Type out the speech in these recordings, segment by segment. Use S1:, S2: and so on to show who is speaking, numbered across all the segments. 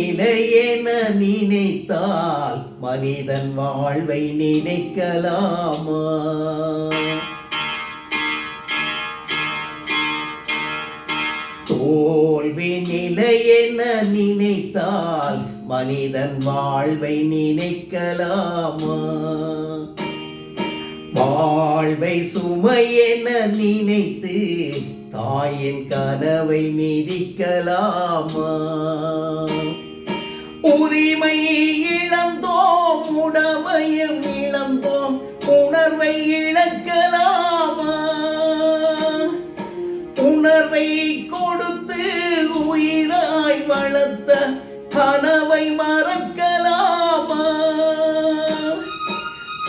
S1: நிலையென நினைத்தால் மனிதன் வாழ்வை நினைக்கலாமா? தோல்வி நிலையென நினைத்தால் மனிதன் வாழ்வை நினைக்கலாமா? வாழ்வை சுமையென நினைத்து தாயின் கனவை மிதிக்கலாமா? உரிமை இழந்தோம், உடமையும் இழந்தோம், உணர்வை இழக்கலாமா? உணர்வை கொடுத்து உயிராய் வளர்த்த கனவை மறக்கலாமா?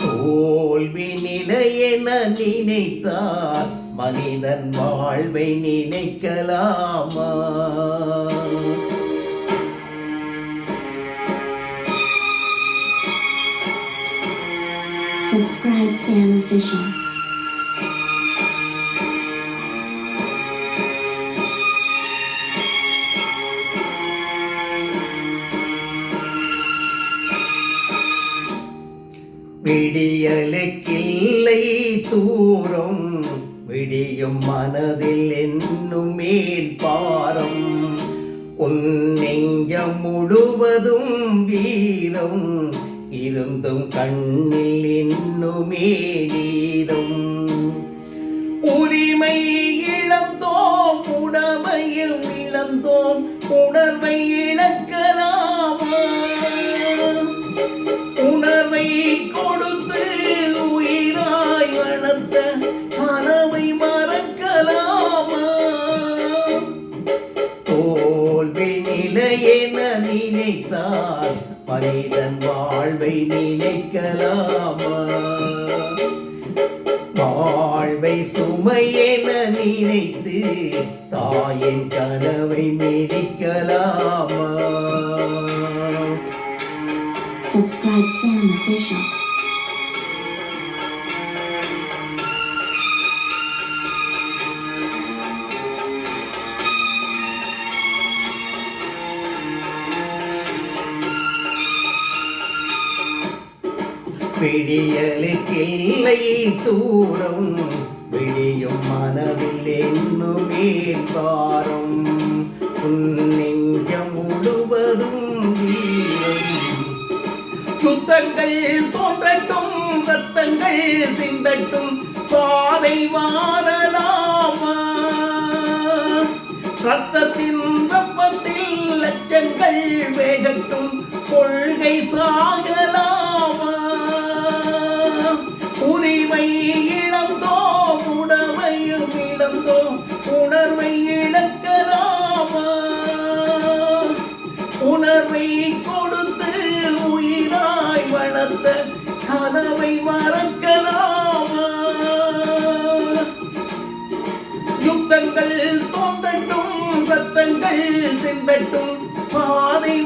S1: தோல்வி நிலையென நினைத்தால் மனிதன் வாழ்வை நினைக்கலாமா?
S2: Subscribe Sam Official.
S1: விடியலுக்கில்லை தூரம், விடியும் மனதில் என்னுமேல் பாரம். உன் நெஞ்சம் முழுவதும் வீரம் இருந்தும் கண்ணில் இன்னுமே நீரம். உரிமை இழந்தோம், உடமையும் இழந்தோம், உணர்வை இழக்கலாமா? உணர்வை கொடுத்து உயிராய் வளர்த்த கனவை மறக்கலாமா? தோல்வி நிலையென நினைத்தால் மனிதன் வாழ்வை நினைக்கலாமா? வாழ்வை சுமையென நினைத்து தாயின் கனவை மிதிக்கலாமா?
S2: Subscribe Sam Official.
S1: விடியலுக்கில்லை தூரம், விடியும் மனதில் என்னுமே பாரம். உன் நெஞ்சம் முழுவதும் வீரம். யுத்தங்கள் தோன்றட்டும், ரத்தங்கள் சிந்தட்டும், பாதை மாறலாமா? ரத்தத்தின் வெப்பத்தில் லட்சங்கள் வேகட்டும், கொள்கை சாகலாமா? உரிமை இழந்தோம், உடமையும் இழந்தோம், உணர்வை இழக்கலாமா? உணர்வை கொடுத்து உயிராய் வளர்த்த கனவை மறக்கலாமா? யுத்தங்கள் தோன்றட்டும், ரத்தங்கள் சிந்தட்டும், பாதை